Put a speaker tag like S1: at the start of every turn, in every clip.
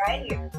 S1: right here.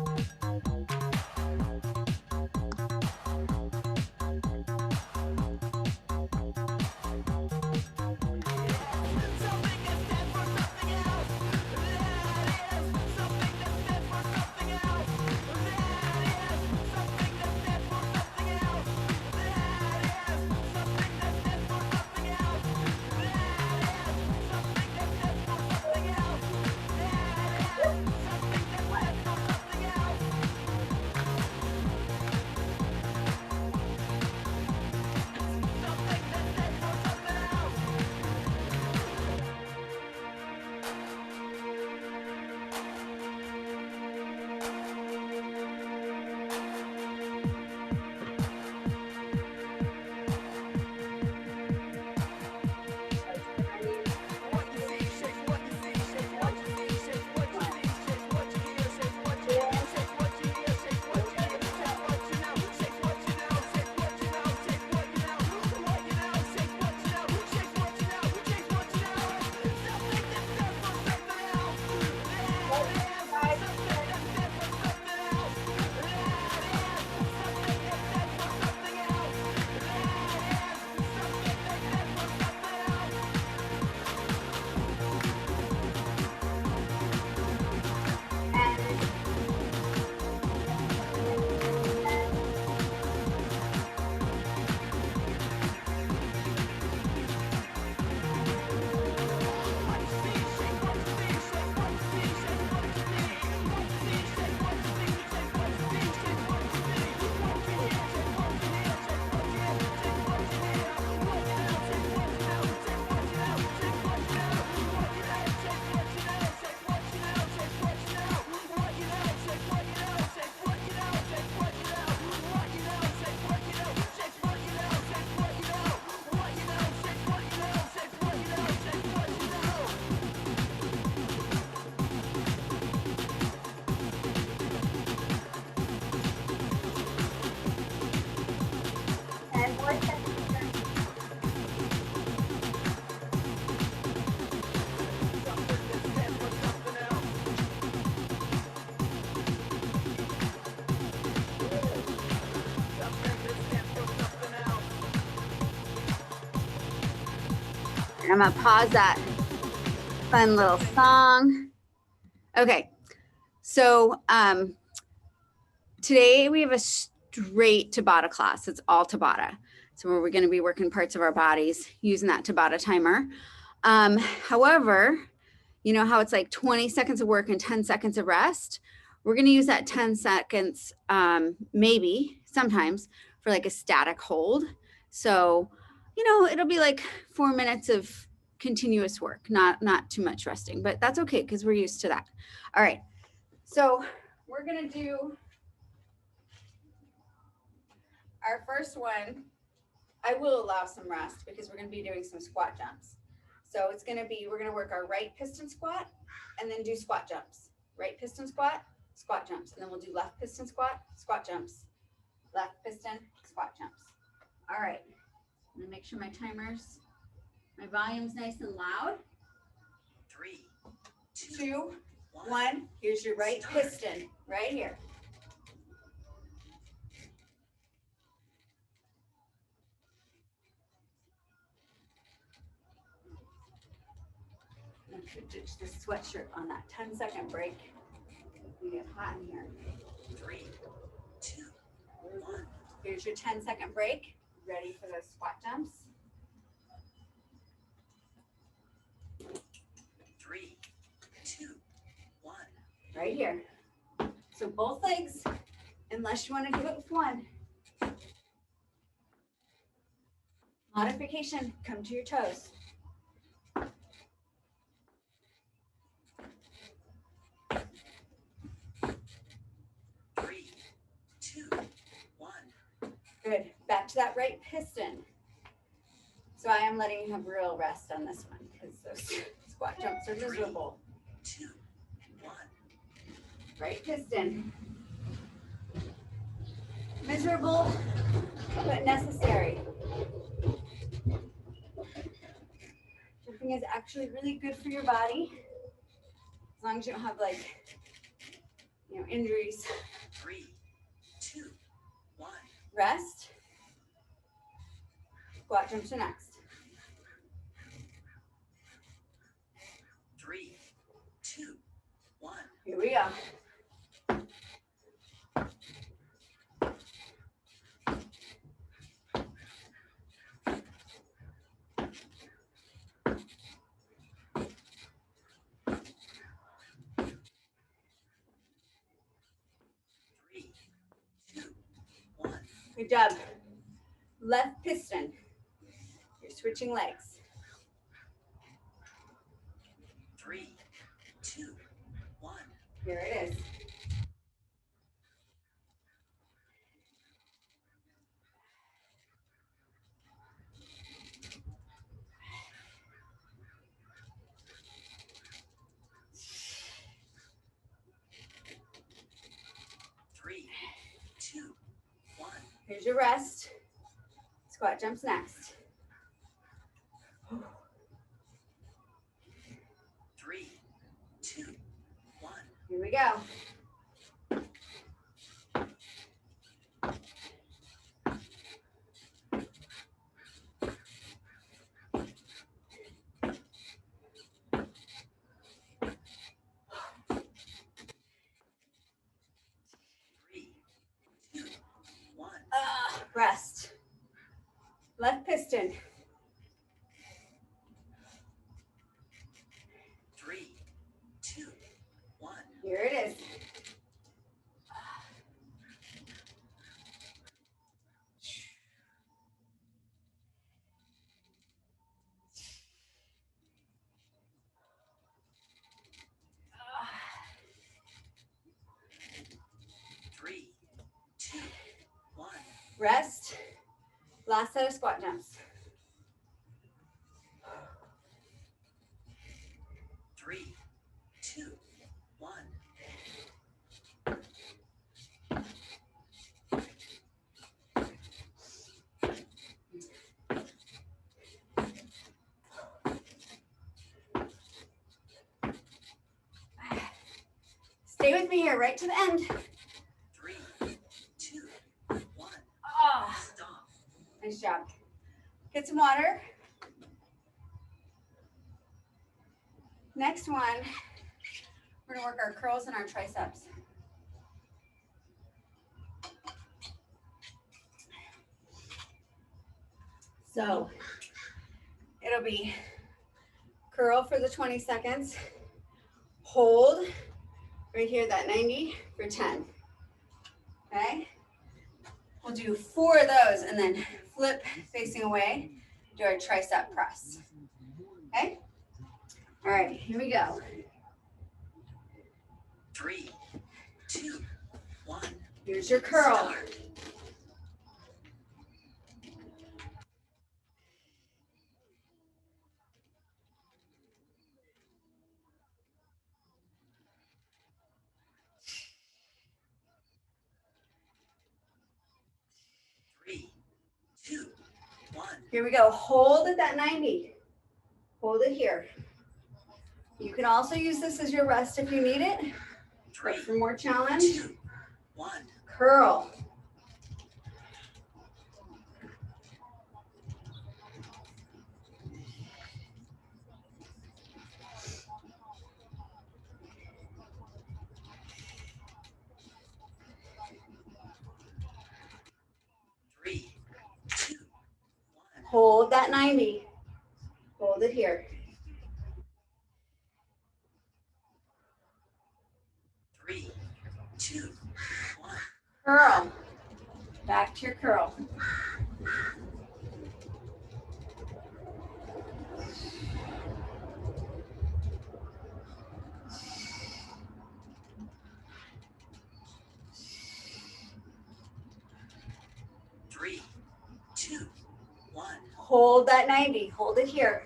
S1: And more seconds. I'm gonna pause that fun little song. Okay, so today we have a straight Tabata class. It's all Tabata. So we're going to be working parts of our bodies using that Tabata timer. However, you know how it's like 20 seconds of work and 10 seconds of rest? We're going to use that 10 seconds, maybe sometimes, for like a static hold. So, you know, it'll be like 4 minutes of continuous work, not too much resting, but that's okay because we're used to that. All right. So we're going to do our first one. I will allow some rest because we're going to be doing some squat jumps. So it's going to be, we're going to work our right piston squat and then do squat jumps. Right piston squat, squat jumps. And then we'll do left piston squat, squat jumps. Left piston, squat jumps. All right. I'm going to make sure my volume's nice and loud.
S2: 3,
S1: 2, 1. Here's your right piston right here. I'm going to ditch this sweatshirt on that 10-second break. We get hot in here.
S2: 3, 2, 1.
S1: Here's your 10-second break. Ready for those squat jumps?
S2: 3, 2, 1.
S1: Right here. So both legs, unless you want to do it with one. Modification, come to your toes.
S2: 3, 2, 1.
S1: Good. Back to that right piston. So I am letting you have real rest on this one because those squat jumps are miserable.
S2: 2, 1.
S1: Right piston. Miserable, but necessary. Jumping is actually really good for your body. As long as you don't have like injuries.
S2: 3, 2, 1.
S1: Rest. Squat jump to next.
S2: 3, 2, 1.
S1: Here we go. Good job. Left piston. You're switching legs.
S2: 3, 2, 1.
S1: Here it is.
S2: Three, 2, 1.
S1: Here's your rest. Squat jumps next.
S2: 3, 2, 1.
S1: Here we go.
S2: 3, 2, 1.
S1: Rest. Left piston.
S2: 3, 2, 1.
S1: Here it is.
S2: Three, 2, 1.
S1: Rest. Last set of squat jumps.
S2: 3, 2, 1.
S1: Stay with me here, right to the end.
S2: 3, 2, 1. Stop.
S1: Nice job. Get some water. Next one, we're gonna work our curls and our triceps. So it'll be curl for the 20 seconds, hold right here, that 90 for 10, okay? We'll do 4 of those and then flip facing away, do our tricep press, okay? All right, here we go.
S2: 3, 2, 1.
S1: Here's your curl.
S2: Start. 3, 2, 1.
S1: Here we go, hold at that 90. Hold it here. You can also use this as your rest if you need it, but
S2: 3,
S1: for more challenge,
S2: 2, 1.
S1: curl.
S2: 3, 2, 1.
S1: Hold that 90. Hold it here.
S2: 3, 2, 1.
S1: Curl. Back to your curl.
S2: Three, 2, 1.
S1: Hold that 90. Hold it here.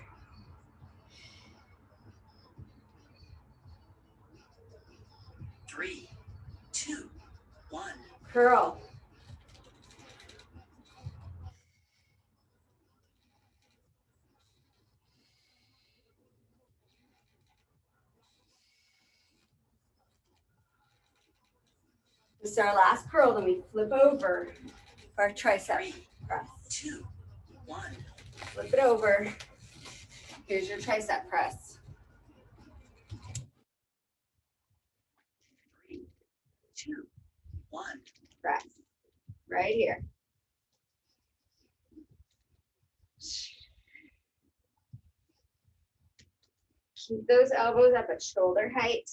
S2: 3, 2, 1.
S1: Curl. This is our last curl, then we flip over for our tricep press.
S2: 2, 1.
S1: Flip it over. Here's your tricep press.
S2: 3, 2, 1.
S1: Press. Right here. Keep those elbows up at shoulder height.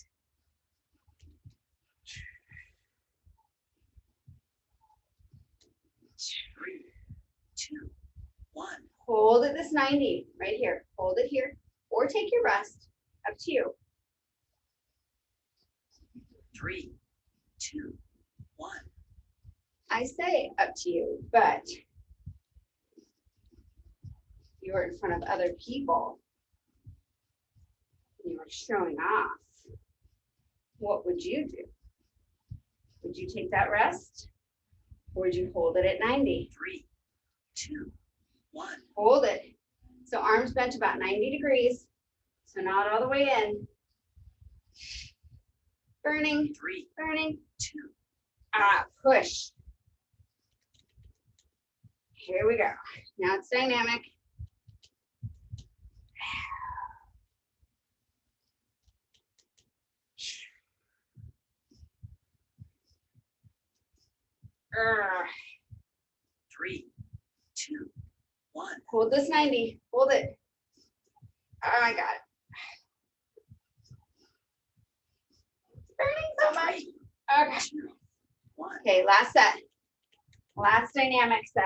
S2: 3, 2, 1.
S1: Hold at this 90 right here. Hold it here or take your rest. Up to you.
S2: 3, 2, 1.
S1: I say up to you, but you're in front of other people. You are showing off. What would you do? Would you take that rest? Or would you hold it at 90?
S2: 3, 2, 1.
S1: Hold it. So arms bent about 90 degrees. So not all the way in. Burning,
S2: 3,
S1: burning.
S2: 2.
S1: Push. Here we go. Now it's dynamic. Urgh.
S2: 3, 2, 1.
S1: Hold this 90. Hold it. Oh my God. It's burning so much.
S2: 3,
S1: Okay.
S2: 2, 1.
S1: Okay, last set. Last dynamic set.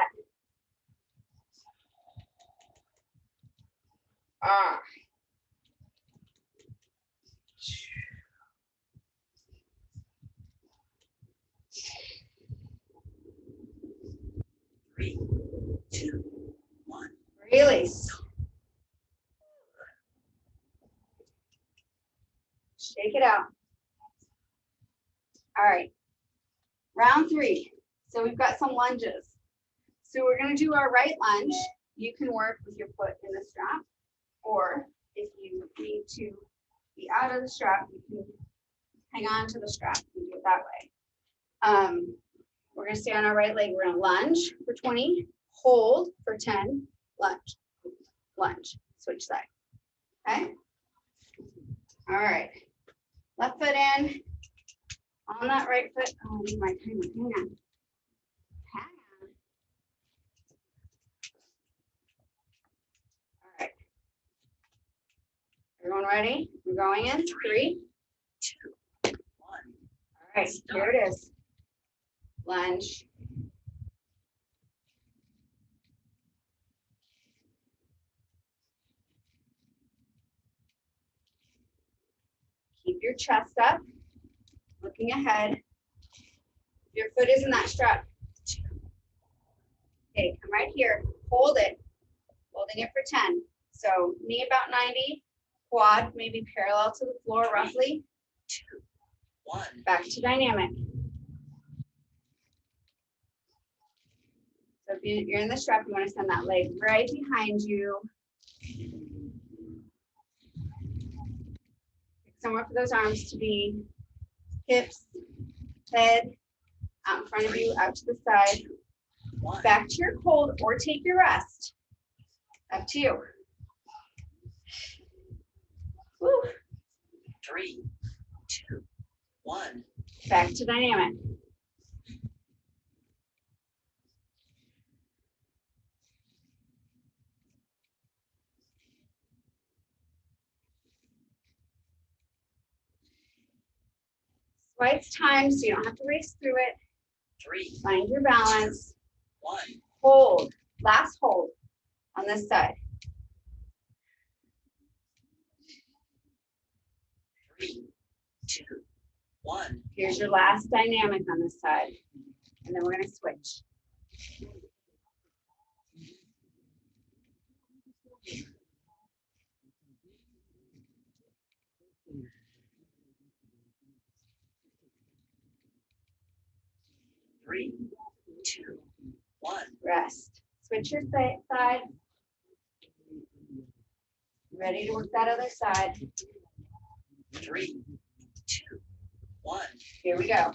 S1: Ah.
S2: 3, 2, 1.
S1: Release. Shake it out. All right. Round 3. So we've got some lunges. So we're going to do our right lunge. You can work with your foot in the strap, or if you need to be out of the strap, you can hang on to the strap and do it that way. We're going to stay on our right leg. We're going to lunge for 20, hold for 10, lunge, lunge, switch side. Okay. All right. Left foot in. On that right foot. Oh, I need my timer. Hang on. Hang on. All right. Everyone ready? We're going in. 3,
S2: 2, 1.
S1: All right. Here it is. Lunge. Keep your chest up, looking ahead. If your foot is in that strap. Okay, come right here. Hold it. Holding it for 10. So knee about 90, quad maybe parallel to the floor roughly.
S2: 2, 1.
S1: Back to dynamic. So if you're in the strap, you want to send that leg right behind you. Pick somewhere for those arms to be. Hips, head, out in front of you, out to the side.
S2: 1.
S1: Back to your hold or take your rest. Up to you. Woo.
S2: 3, 2, 1.
S1: Back to dynamic. Twice time, so you don't have to race through it.
S2: 3,
S1: Find your balance.
S2: 1.
S1: Hold. Last hold on this side.
S2: 3, 2, 1.
S1: Here's your last dynamic on this side. And then we're going to switch.
S2: Three, 2, 1.
S1: Rest. Switch your side. Ready to work that other side.
S2: 3, 2, 1.
S1: Here we go.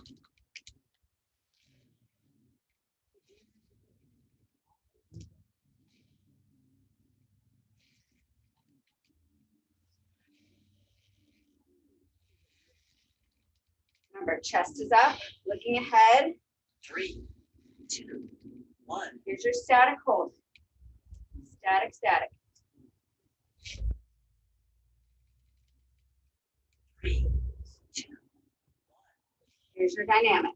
S1: Remember, chest is up, looking ahead.
S2: 3, 2, 1.
S1: Here's your static hold. Static, static.
S2: 3, 2.
S1: Here's your dynamic.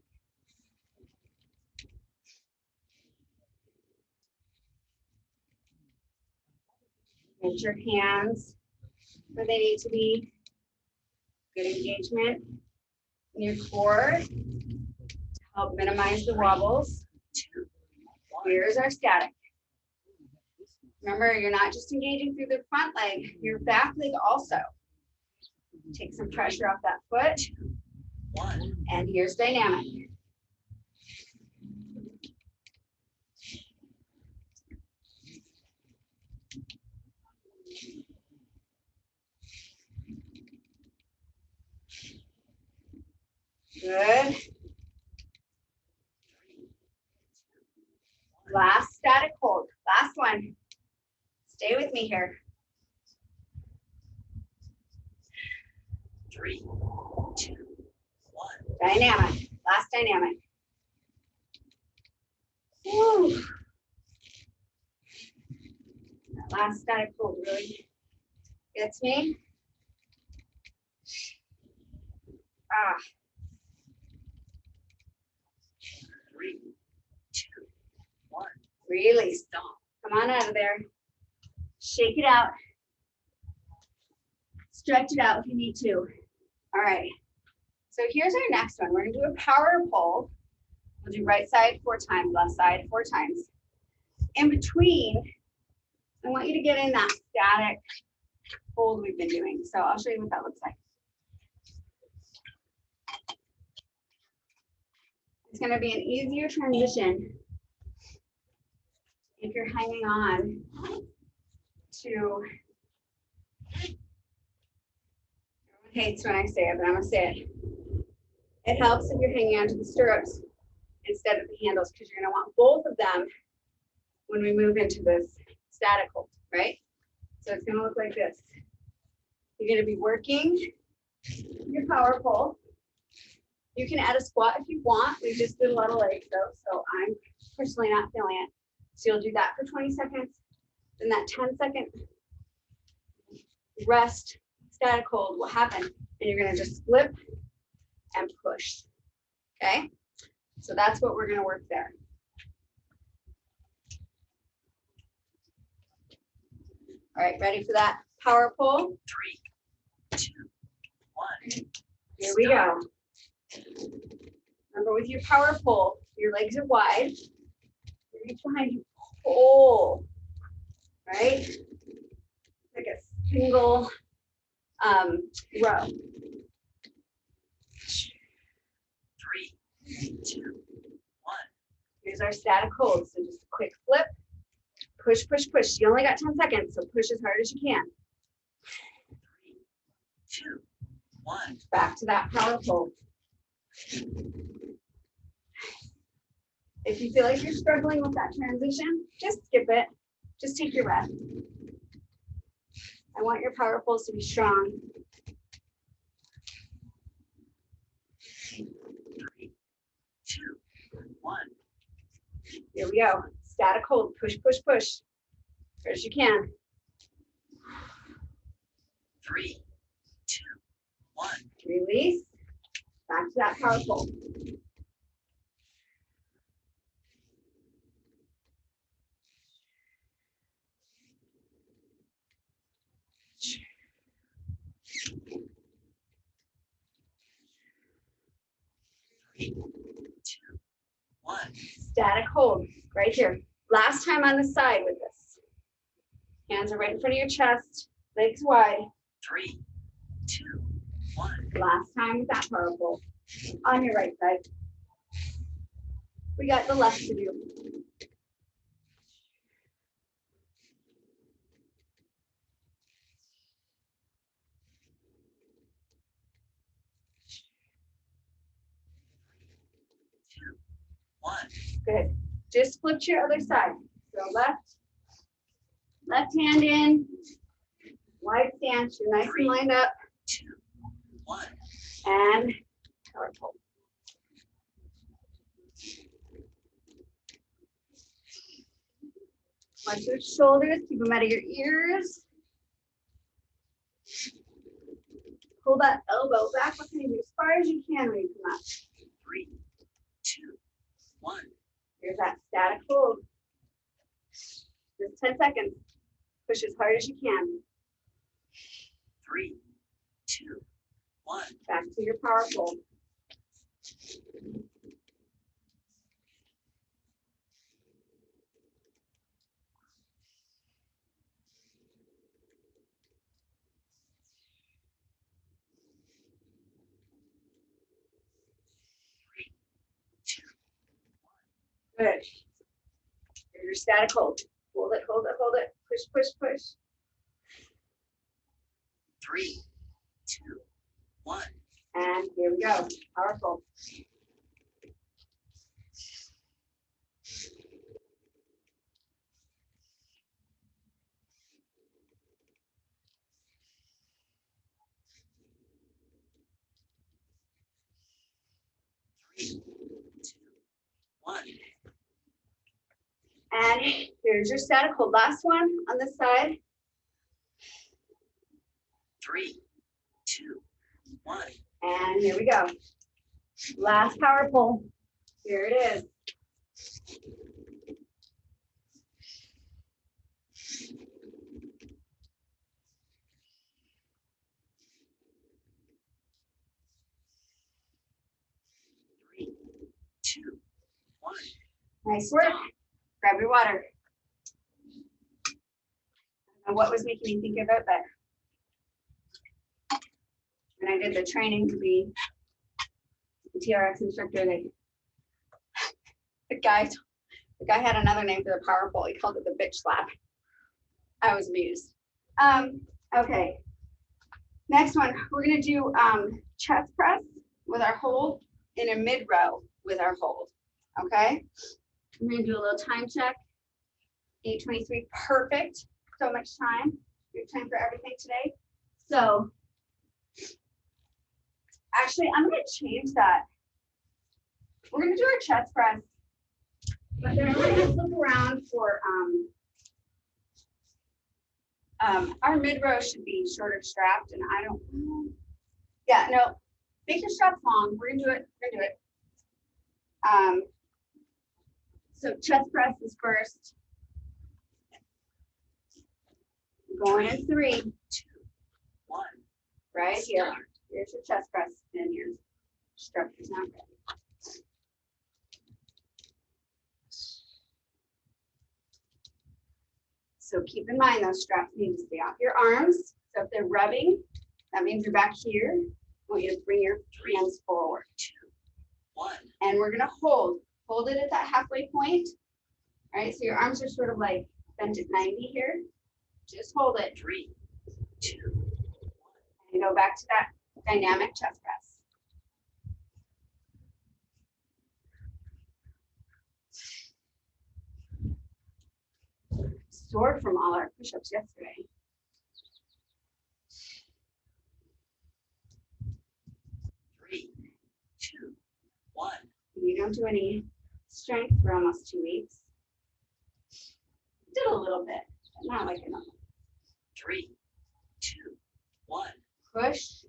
S1: Get your hands where they need to be. Good engagement in your core to help minimize the wobbles.
S2: 2, 1.
S1: Here's our static. Remember, you're not just engaging through the front leg, your back leg also. Take some pressure off that foot.
S2: 1.
S1: And here's dynamic. Good. Last static hold. Last one. Stay with me here.
S2: 3, 2, 1.
S1: Dynamic. Last dynamic. Woo. That last static hold really gets me. Ah.
S2: 3, 2, 1.
S1: Really stop. Come on out of there. Shake it out. Stretch it out if you need to. All right. So here's our next one. We're going to do a power pull. We'll do right side 4 times, left side 4 times. In between, I want you to get in that static hold we've been doing. So I'll show you what that looks like. It's going to be an easier transition if you're hanging on to, everyone hates when I say it, but I'm going to say it. It helps if you're hanging on to the stirrups instead of the handles, because you're going to want both of them when we move into this static hold, right? So it's going to look like this. You're going to be working your power pull. You can add a squat if you want. We just did a lot of legs though, so I'm personally not feeling it. So you'll do that for 20 seconds. Then that 10-second rest static hold will happen. And you're going to just flip and push. Okay? So that's what we're going to work there. All right, ready for that power pull?
S2: 3, 2, 1.
S1: Here we go. Remember, with your power pull, your legs are wide. You reach behind you, pull, right? Like a single row.
S2: 3, 2, 1.
S1: Here's our static hold. So just a quick flip, push, push, push. You only got 10 seconds, so push as hard as you can.
S2: 3, 2, 1.
S1: Back to that power pull. If you feel like you're struggling with that transition, just skip it. Just take your breath. I want your power pulls to be strong.
S2: 3, 2, 1.
S1: Here we go. Static hold. Push, push, push. As hard as you can.
S2: 3, 2, 1.
S1: Release. Back to that power pull.
S2: Three, 2, 1.
S1: Static hold. Right here. Last time on the side with this. Hands are right in front of your chest. Legs wide.
S2: 3, 2, 1.
S1: Last time with that power pull. On your right side. We got the left to do.
S2: Two, 1.
S1: Good. Just flip to your other side. So left hand in. Wide stance. You're nice and lined up.
S2: 2, 1.
S1: And power pull. Watch your shoulders, keep them out of your ears. Pull that elbow back behind you as far as you can when you come up.
S2: 3, 2, 1.
S1: Here's that static hold. Just 10 seconds. Push as hard as you can.
S2: 3, 2, 1.
S1: Back to your power hold. Good. Here's your static hold. Hold it, hold it, hold it. Push, push, push.
S2: 3, 2, 1.
S1: And here we go. Powerful.
S2: Three, 2, 1.
S1: And here's your static hold. Last one on this side.
S2: 3, 2, 1.
S1: And here we go. Last power pull. Here it is.
S2: Three, 2, 1.
S1: Nice work. Grab your water. I don't know what was making me think of it, but when I did the training to be a TRX instructor, the guy had another name for the power pull. He called it the bitch slap. I was amused. Okay. Next one, we're gonna do chest press with our hold in a mid row with our hold. Okay. I'm gonna do a little time check. 8:23, perfect. So much time. We have time for everything today. So actually, I'm gonna change that. We're gonna do our chest press, but then we're gonna flip around for our mid row should be shorter strapped, and I don't. Yeah, no, make your straps long. We're gonna do it. We're gonna do it. So chest press is first. Going in 3,
S2: 2, 1.
S1: right here.
S2: Start.
S1: Here's your chest press, and your structure's not ready. So keep in mind those straps need to stay off your arms. So if they're rubbing, that means you're back here. I want you to bring your hands forward.
S2: 2, 1.
S1: And we're gonna hold it at that halfway point. All right, so your arms are sort of like bent at 90 here. Just hold it
S2: 3, 2, 1.
S1: and go back to that dynamic chest press. Sore from all our push-ups yesterday.
S2: 3, 2, 1.
S1: You don't do any strength for almost 2 weeks. Did a little bit, but not like enough.
S2: 3, 2, 1.
S1: Push.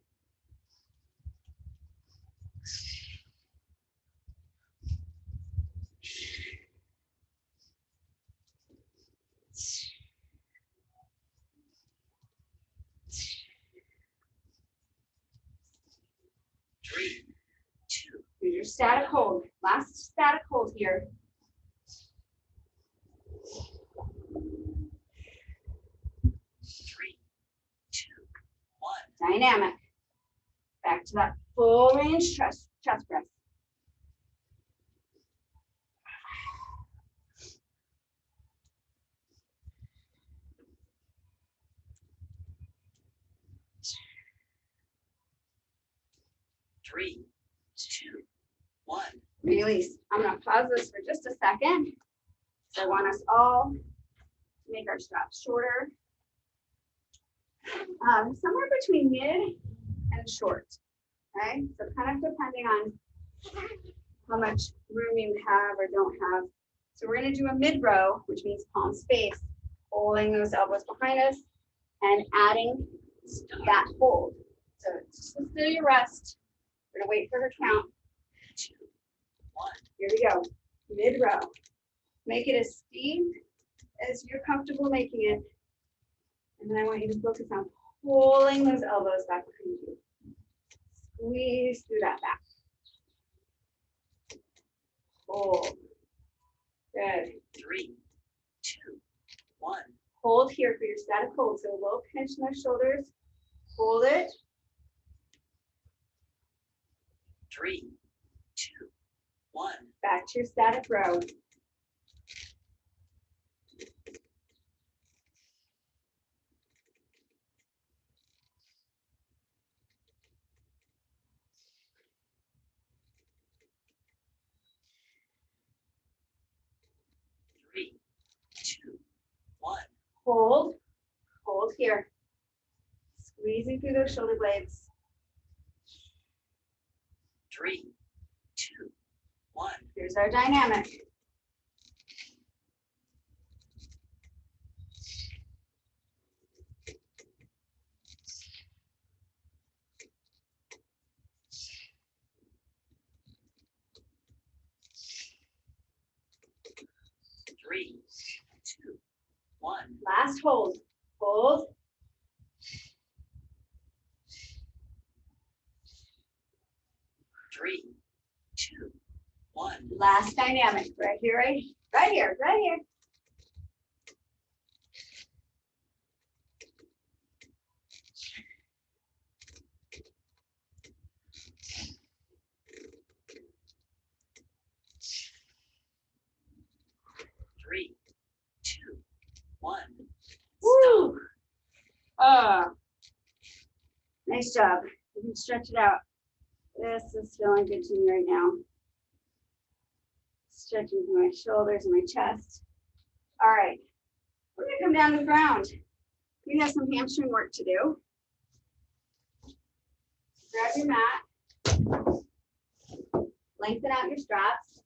S2: Three, 2,
S1: Here's your static hold. Last static hold here.
S2: 3, 2, 1.
S1: Dynamic. Back to that full range chest press.
S2: 3, 2, 1.
S1: Release. I'm gonna pause this for just a second. So I want us all to make our straps shorter. Somewhere between mid and short. Okay, so kind of depending on how much room you have or don't have. So we're gonna do a mid row, which means palm space. pulling those elbows behind us and adding that hold. So just listen to your rest. We're gonna wait for her count.
S2: 2, 1.
S1: Here we go. Mid row. Make it as steep as you're comfortable making it. And then I want you to focus on pulling those elbows back behind you. Squeeze through that back. Hold. Good.
S2: 3, 2, 1.
S1: Hold here for your static hold. So a little pinch in those shoulders. Hold it.
S2: 3, 2, 1.
S1: Back to your static row.
S2: Three, 2, 1.
S1: Hold. Hold here. Squeezing through those shoulder blades.
S2: 3, 2, 1.
S1: Here's our dynamic.
S2: Three, 2, 1.
S1: Last hold. Hold.
S2: Three, 2, 1.
S1: Last dynamic. Right here, right here, right here.
S2: Three, 2, 1.
S1: Woo! Nice job. You can stretch it out. This is feeling good to me right now. Stretching through my shoulders and my chest. All right. We're gonna come down to the ground. We have some hamstring work to do. Grab your mat. Lengthen out your straps.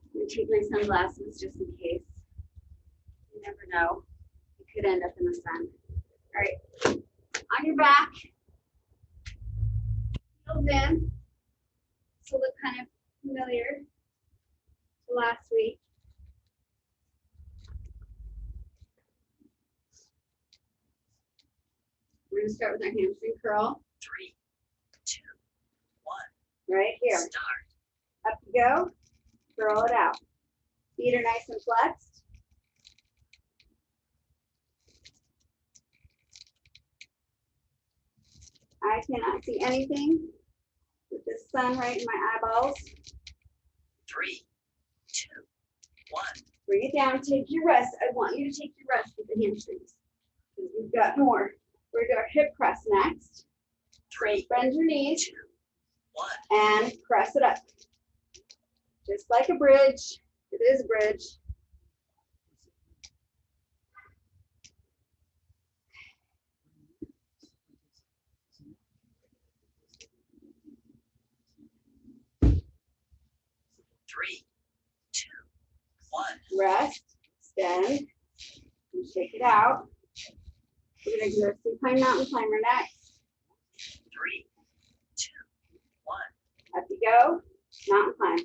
S1: I'm gonna take my sunglasses just in case. You never know. You could end up in the sun. All right. On your back. Heels in. This will look kind of familiar to last week. We're gonna start with our hamstring curl.
S2: 3, 2, 1.
S1: Right here.
S2: Start.
S1: Up you go. Curl it out. Feet are nice and flexed. I cannot see anything with the sun right in my eyeballs.
S2: 3, 2, 1.
S1: Bring it down, take your rest. I want you to take your rest with the hamstrings. Because we've got more. We're going to do our hip press next.
S2: 3,
S1: Bend your knees
S2: 2, 1.
S1: and press it up. Just like a bridge. It is a bridge.
S2: Three, 2, 1.
S1: Rest, extend, and shake it out. We're going to do our supine mountain climber next.
S2: 3, 2, 1.
S1: Up you go, mountain climb.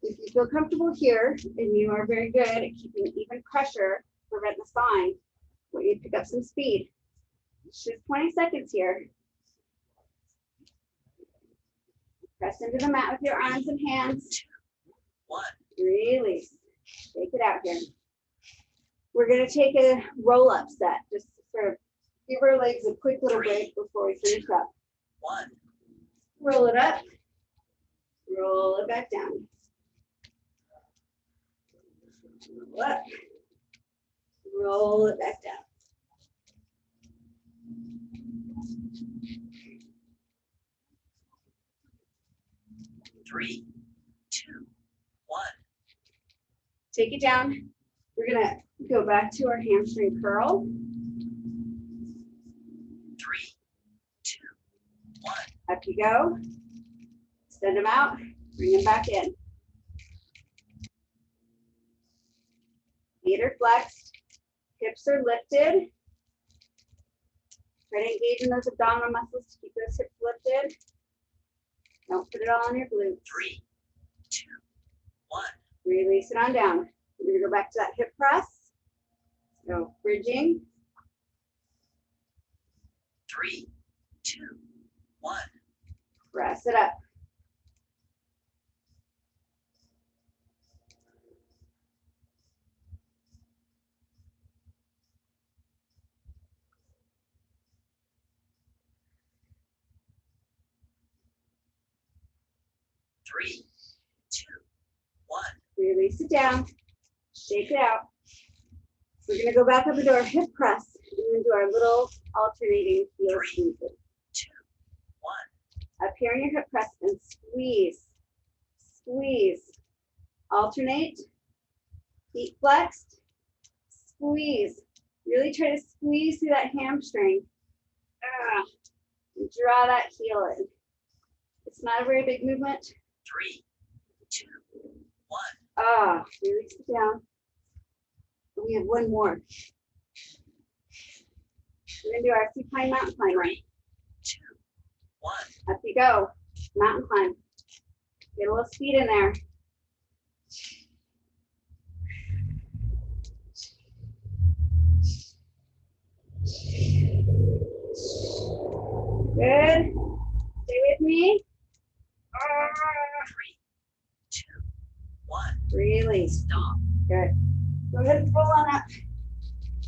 S1: If you feel comfortable here and you are very good at keeping even pressure, prevent the spine, I want you to pick up some speed. It's just 20 seconds here. Press into the mat with your arms and hands.
S2: 2, 1.
S1: Release. Take it out here. We're going to take a roll-up set. Just sort of give our legs a quick little break before we finish up.
S2: 1.
S1: Roll it up. Roll it back down. Roll up. Roll it back down.
S2: Three, 2, 1.
S1: Take it down. We're going to go back to our hamstring curl.
S2: 3, 2, 1.
S1: Up you go. Extend them out. Bring them back in. Feet are flexed. Hips are lifted. Try to engage in those abdominal muscles to keep those hips lifted. Don't put it all on your glutes.
S2: 3, 2, 1.
S1: Release it on down. We're gonna go back to that hip press. So bridging.
S2: 3, 2, 1.
S1: Press it up.
S2: Three, 2, 1.
S1: Release it down. Shake it out. We're gonna go back up into our hip press and then do our little alternating heel
S2: 3,
S1: squeezes.
S2: 2, 1.
S1: Up here in your hip press and squeeze. Squeeze. Alternate. Feet flexed. Squeeze. Really try to squeeze through that hamstring. And draw that heel in. It's not a very big movement.
S2: 3, 2, 1.
S1: Release it down. We have one more. We're gonna do our supine mountain climber.
S2: 3, 2, 1.
S1: Up you go. Mountain climb. Get a little speed in there. Good. Stay with me.
S2: 3, 2, 1.
S1: Release.
S2: Stop.
S1: Good. Go ahead and roll on up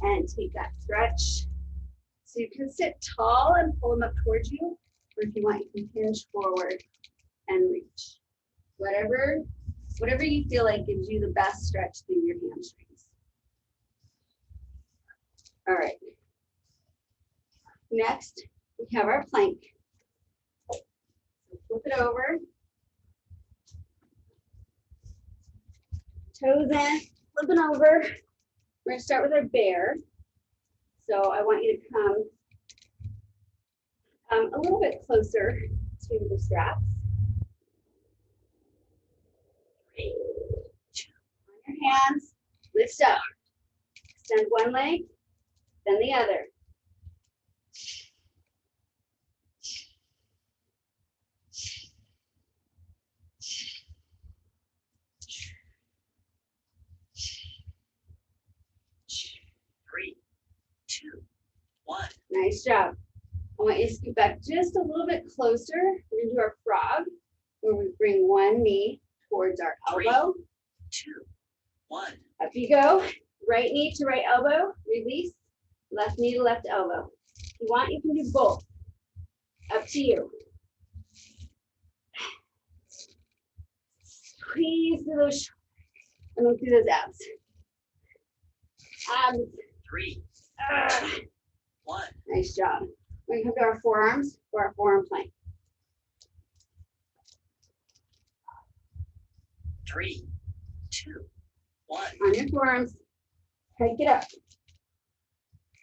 S1: and take that stretch. So you can sit tall and pull them up towards you, or if you want, you can hinge forward and reach. Whatever you feel like gives you the best stretch through your hamstrings. All right. Next, we have our plank. Flip it over. Toes in, flipping over. We're gonna start with our bear. So I want you to come a little bit closer to the straps.
S2: 3, 2,
S1: On your hands, lift up. Extend one leg, then the other.
S2: Three, 2, 1.
S1: Nice job. I want you to scoot back just a little bit closer. We're gonna do our frog, where we bring one knee towards our elbow.
S2: 2, 1.
S1: Up you go. Right knee to right elbow, release. Left knee to left elbow. If you want, you can do both. Up to you. Squeeze through those shoulders and then through those abs.
S2: 3,
S1: Ah,
S2: 1.
S1: nice job. We're gonna come to our forearms for our forearm plank.
S2: 3, 2, 1.
S1: On your forearms, pike it up.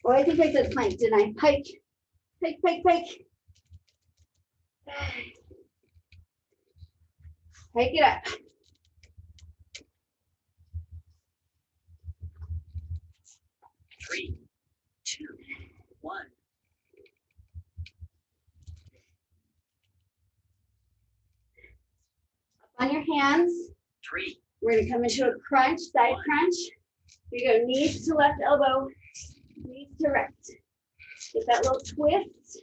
S1: Oh, I think I said plank, didn't I? Pike, pike, pike, pike. Pike it up.
S2: Three, 2, 1.
S1: On your hands,
S2: 3,
S1: we're gonna come into a crunch, side crunch. Here you go, knees to left elbow, knees to right. Get that little twist.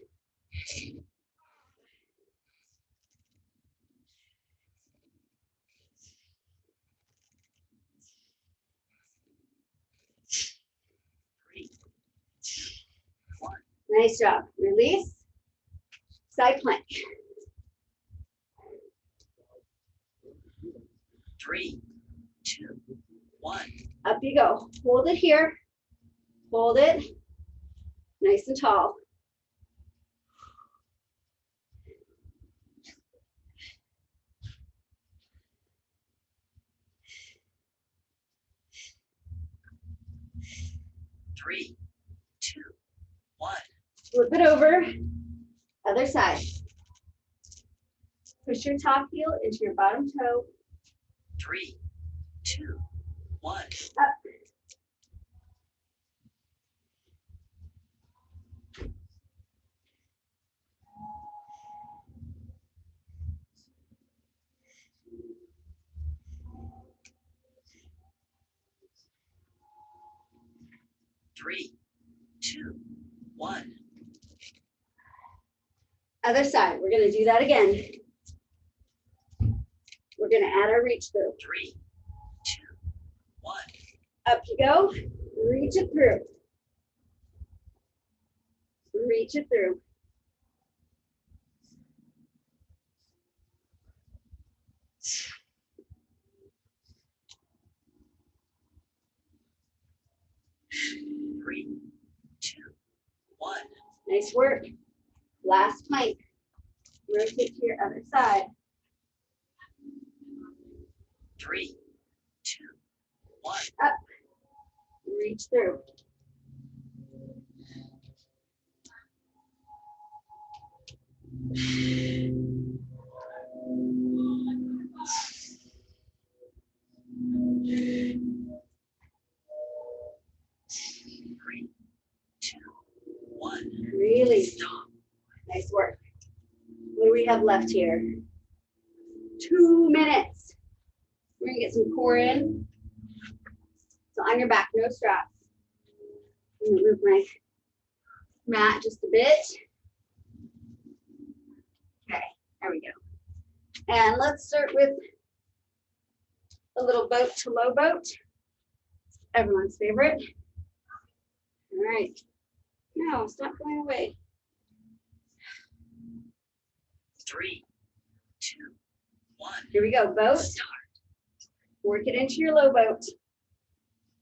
S2: Three, 2, 1.
S1: Nice job. Release. Side plank.
S2: 3, 2, 1.
S1: Up you go. Hold it here. Hold it. Nice and tall.
S2: Three, 2, 1.
S1: Flip it over, other side. Push your top heel into your bottom toe.
S2: 3, 2, 1.
S1: Up.
S2: 3, 2, 1.
S1: Other side. We're going to do that again. We're going to add our reach through.
S2: 3, 2, 1.
S1: Up you go. Reach it through. Reach it through.
S2: Three, 2, 1.
S1: Nice work. Last plank. Rotate to your other side.
S2: 3, 2, 1.
S1: Up. Reach through.
S2: Three, 2, 1.
S1: Really
S2: Stop.
S1: nice work. What do we have left here? 2 minutes. We're gonna get some core in. So on your back, no straps. I'm gonna move my mat just a bit. Okay, there we go. And let's start with a little boat to low boat. Everyone's favorite. All right. No, stop going away.
S2: 3, 2, 1.
S1: Here we go, boat.
S2: Start.
S1: Work it into your low boat.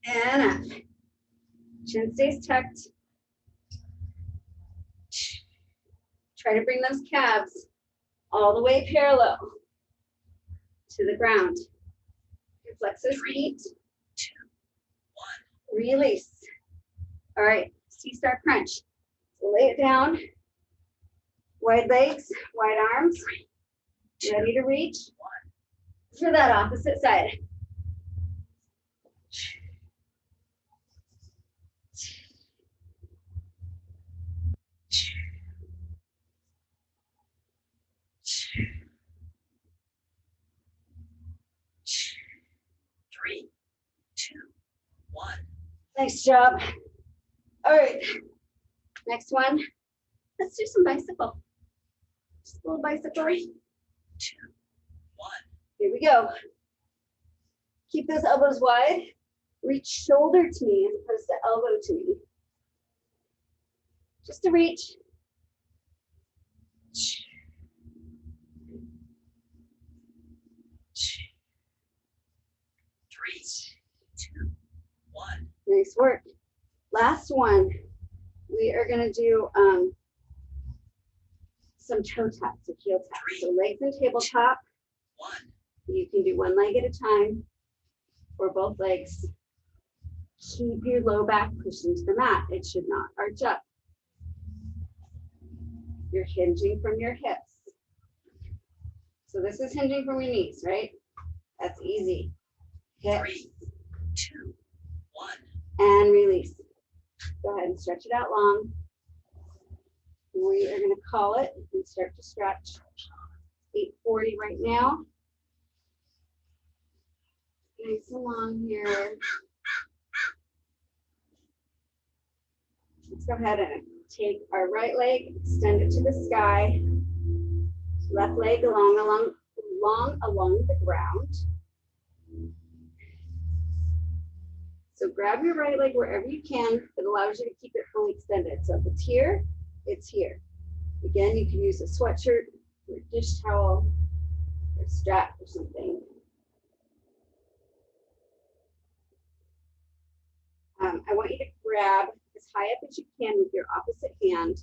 S1: And up. Chin stays tucked. Try to bring those calves all the way parallel to the ground. Flex those
S2: 3,
S1: feet.
S2: 2, 1.
S1: Release. All right, C-star crunch. So lay it down. Wide legs, wide arms.
S2: 3, 2,
S1: Ready to reach
S2: 1.
S1: for that opposite side.
S2: Three, 2, 1.
S1: Nice job. All right, next one. Let's do some bicycle. Just a little bicycle.
S2: 3, 2, 1.
S1: Here we go. Keep those elbows wide. Reach shoulder to me as opposed to elbow to me. Just to reach.
S2: 3, 2, 1.
S1: Nice work. Last one. We are going to do some toe taps or heel taps. So legs and tabletop.
S2: 1.
S1: You can do one leg at a time or both legs. Keep your low back pushed into the mat. It should not arch up. You're hinging from your hips. So this is hinging from your knees, right? That's easy. Hips
S2: 3, 2, 1.
S1: and release. Go ahead and stretch it out long. We are going to call it and start to stretch. 8:40 right now. Nice and long here. Let's go ahead and take our right leg, extend it to the sky. Left leg along the ground. So grab your right leg wherever you can. It allows you to keep it fully extended. So if it's here, it's here. Again, you can use a sweatshirt or a dish towel or a strap or something. I want you to grab as high up as you can with your opposite hand,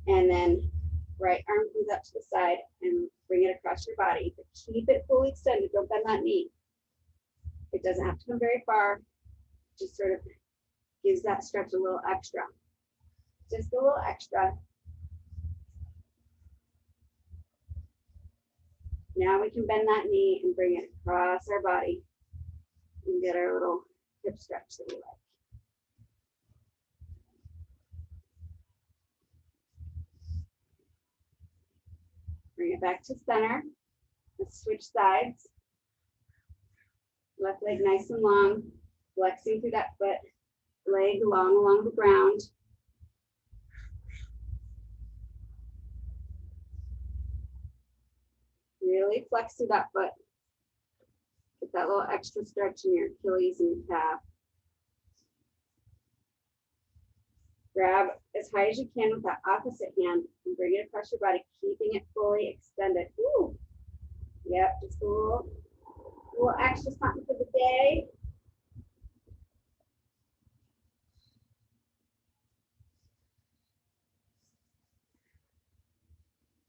S1: and then right arm comes up to the side and bring it across your body. But keep it fully extended. Don't bend that knee. It doesn't have to come very far. Just sort of gives that stretch a little extra. Just a little extra. Now we can bend that knee and bring it across our body and get our little hip stretch that we like. Bring it back to center. Let's switch sides. Left leg nice and long, flexing through that foot, leg long along the ground. Really flex through that foot. Get that little extra stretch in your Achilles and your calf. Grab as high as you can with that opposite hand and bring it across your body, keeping it fully extended. Woo. Yep, just a little extra something for the day.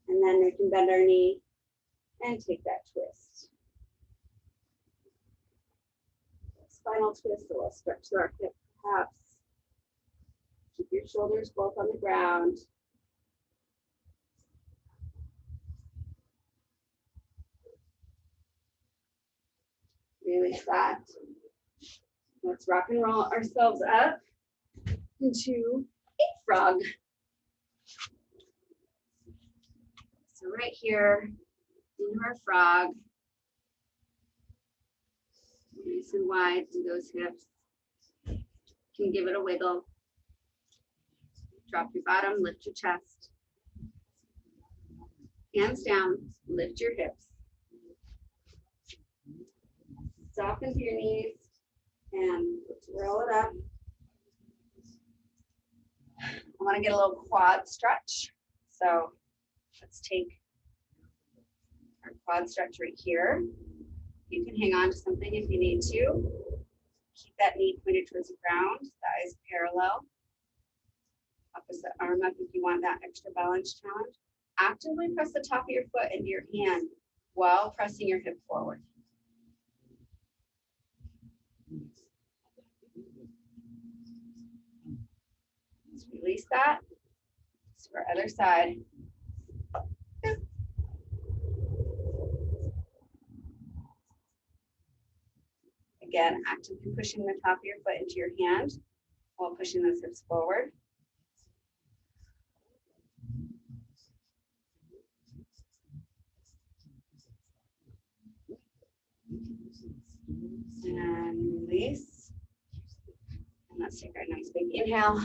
S1: And then we can bend our knee and take that twist. Spinal twist, a little stretch through our hip, perhaps. Keep your shoulders both on the ground. Release that. Let's rock and roll ourselves up into a frog. So right here, into our frog. Nice and wide through those hips. You can give it a wiggle. Drop your bottom, lift your chest. Hands down, lift your hips. Soften to your knees and let's roll it up. I want to get a little quad stretch. So let's take our quad stretch right here. You can hang on to something if you need to. Keep that knee pointed towards the ground, thighs parallel. Opposite arm up if you want that extra balance challenge. Actively press the top of your foot into your hand while pressing your hip forward. Let's release that. So for other side. Again, actively pushing the top of your foot into your hand while pushing those hips forward. And release. And let's take our nice big inhale.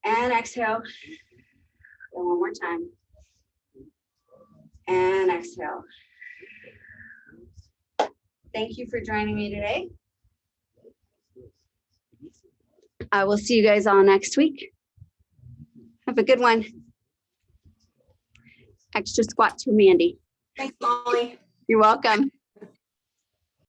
S1: And exhale. And one more time. And exhale. Thank you for joining me today. I will see you guys all next week. Have a good one. Extra squats for Mandy.
S3: Thanks, Molly.
S1: You're welcome.